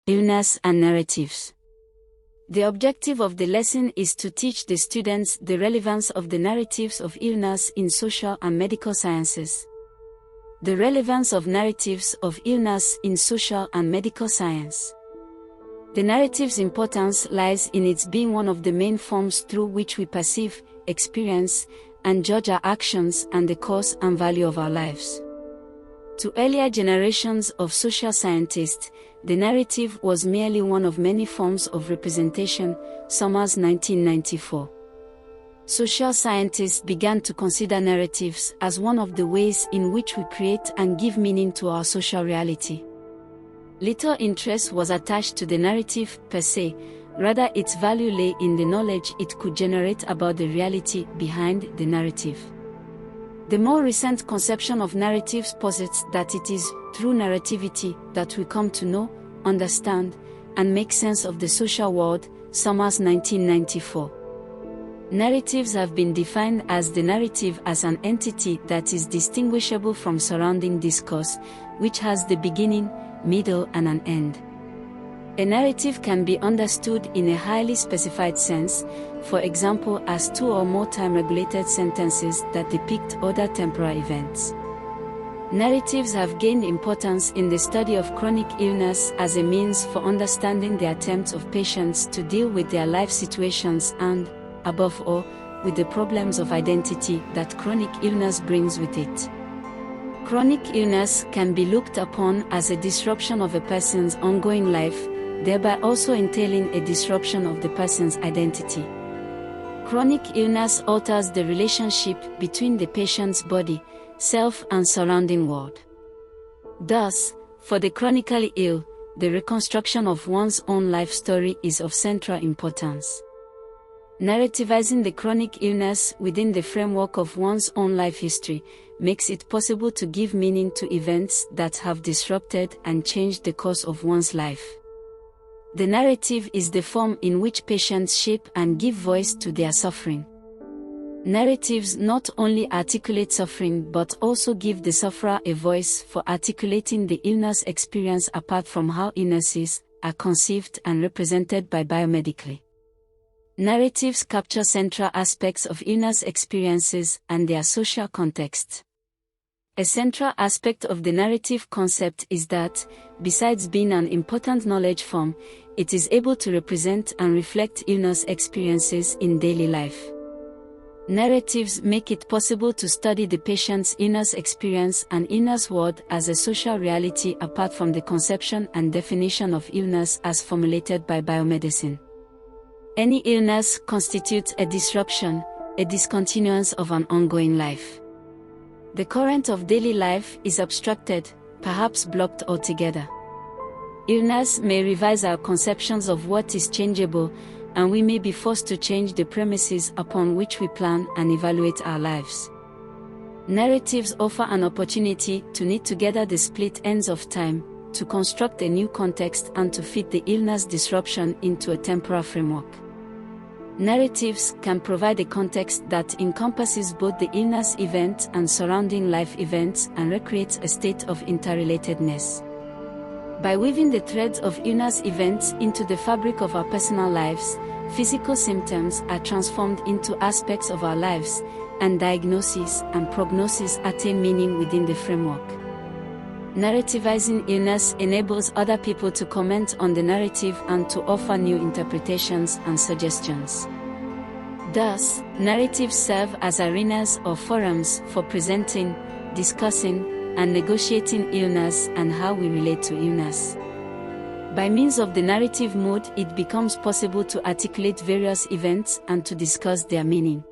Illness and narratives. The objective of the lesson is to teach the students the relevance of the narratives of illness in social and medical sciences. The relevance of narratives of illness in social and medical science. The narrative's importance lies in its being one of the main forms through which we perceive, experience, and judge our actions and the cause and value of our lives. To earlier generations of social scientists, the narrative was merely one of many forms of representation. Summers 1994. Social scientists began to consider narratives as one of the ways in which we create and give meaning to our social reality. Little interest was attached to the narrative per se, rather its value lay in the knowledge it could generate about the reality behind the narrative. The more recent conception of narratives posits that it is through narrativity that we come to know, understand, and make sense of the social world. Summers 1994. Narratives have been defined as the narrative as an entity that is distinguishable from surrounding discourse, which has the beginning, middle, and an end. A narrative can be understood in a highly specified sense, for example as two or more time-regulated sentences that depict other temporal events. Narratives have gained importance in the study of chronic illness as a means for understanding the attempts of patients to deal with their life situations and, above all, with the problems of identity that chronic illness brings with it. Chronic illness can be looked upon as a disruption of a person's ongoing life, thereby also entailing a disruption of the person's identity. Chronic illness alters the relationship between the patient's body, self, and surrounding world. Thus, for the chronically ill, the reconstruction of one's own life story is of central importance. Narrativizing the chronic illness within the framework of one's own life history makes it possible to give meaning to events that have disrupted and changed the course of one's life. The narrative is the form in which patients shape and give voice to their suffering. Narratives not only articulate suffering but also give the sufferer a voice for articulating the illness experience apart from how illnesses are conceived and represented by biomedically. Narratives capture central aspects of illness experiences and their social context. A central aspect of the narrative concept is that, besides being an important knowledge form, it is able to represent and reflect illness experiences in daily life. Narratives make it possible to study the patient's illness experience and illness world as a social reality apart from the conception and definition of illness as formulated by biomedicine. Any illness constitutes a disruption, a discontinuance of an ongoing life. The current of daily life is obstructed, perhaps blocked altogether. Illness may revise our conceptions of what is changeable, and we may be forced to change the premises upon which we plan and evaluate our lives. Narratives offer an opportunity to knit together the split ends of time, to construct a new context and to fit the illness disruption into a temporal framework. Narratives can provide a context that encompasses both the illness event and surrounding life events and recreates a state of interrelatedness. By weaving the threads of illness events into the fabric of our personal lives, physical symptoms are transformed into aspects of our lives, and diagnosis and prognosis attain meaning within the framework. Narrativizing illness enables other people to comment on the narrative and to offer new interpretations and suggestions. Thus, narratives serve as arenas or forums for presenting, discussing, and negotiating illness and how we relate to illness. By means of the narrative mode, it becomes possible to articulate various events and to discuss their meaning.